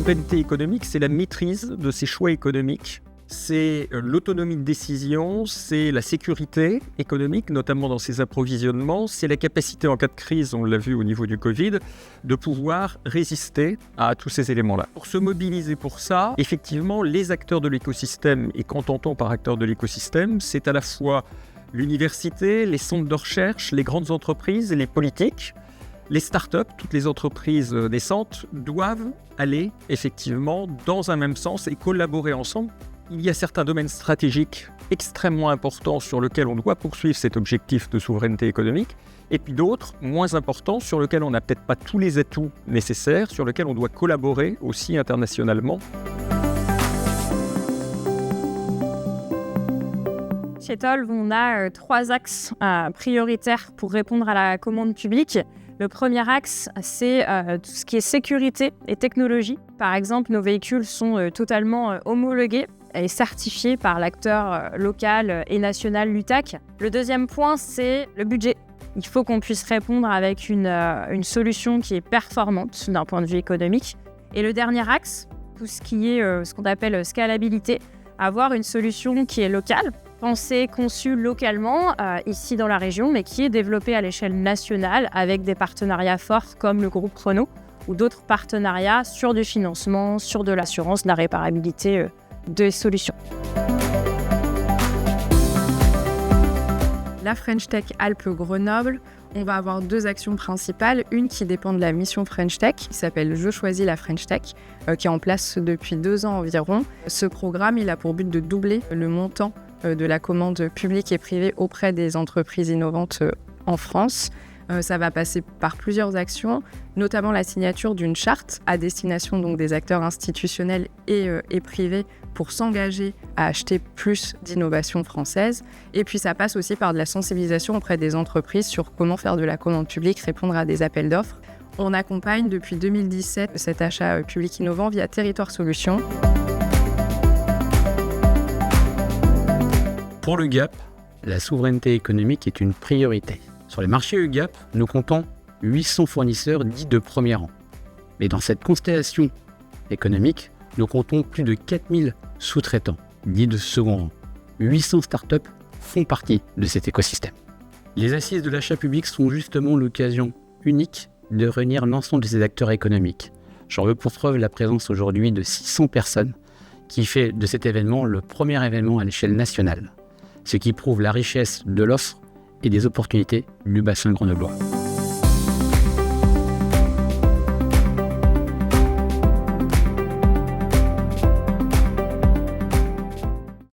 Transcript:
souveraineté économique, c'est la maîtrise de ses choix économiques. C'est l'autonomie de décision, c'est la sécurité économique, notamment dans ses approvisionnements, c'est la capacité en cas de crise, on l'a vu au niveau du Covid, de pouvoir résister à tous ces éléments-là. Pour se mobiliser pour ça, effectivement, les acteurs de l'écosystème, et qu'entend-on par acteurs de l'écosystème, c'est à la fois l'université, les centres de recherche, les grandes entreprises et les politiques. Les startups, toutes les entreprises naissantes, doivent aller effectivement dans un même sens et collaborer ensemble. Il y a certains domaines stratégiques extrêmement importants sur lesquels on doit poursuivre cet objectif de souveraineté économique, et puis d'autres moins importants sur lesquels on n'a peut-être pas tous les atouts nécessaires, sur lesquels on doit collaborer aussi internationalement. Chez Tolv, on a 3 axes prioritaires pour répondre à la commande publique. Le premier axe, c'est tout ce qui est sécurité et technologie. Par exemple, nos véhicules sont totalement homologués et certifiés par l'acteur local et national l'UTAC. Le deuxième point, c'est le budget. Il faut qu'on puisse répondre avec une solution qui est performante d'un point de vue économique. Et le dernier axe, tout ce qui est ce qu'on appelle scalabilité, avoir une solution qui est locale, pensée, conçue localement, ici dans la région, mais qui est développée à l'échelle nationale avec des partenariats forts comme le groupe Renault ou d'autres partenariats sur du financement, sur de l'assurance, de la réparabilité des solutions. La French Tech Alpes Grenoble, on va avoir 2 actions principales. Une qui dépend de la mission French Tech, qui s'appelle « Je choisis la French Tech », qui est en place depuis 2 ans environ. Ce programme, il a pour but de doubler le montant de la commande publique et privée auprès des entreprises innovantes en France. Ça va passer par plusieurs actions, notamment la signature d'une charte à destination donc des acteurs institutionnels et privés pour s'engager à acheter plus d'innovations françaises. Et puis ça passe aussi par de la sensibilisation auprès des entreprises sur comment faire de la commande publique, répondre à des appels d'offres. On accompagne depuis 2017 cet achat public innovant via Territoire Solutions. Pour l'UGAP, la souveraineté économique est une priorité. Sur les marchés UGAP, nous comptons 800 fournisseurs dits de premier rang. Mais dans cette constellation économique, nous comptons plus de 4000 sous-traitants dits de second rang. 800 startups font partie de cet écosystème. Les assises de l'achat public sont justement l'occasion unique de réunir l'ensemble de ces acteurs économiques. J'en veux pour preuve la présence aujourd'hui de 600 personnes qui fait de cet événement le premier événement à l'échelle nationale, ce qui prouve la richesse de l'offre et des opportunités du bassin grenoblois.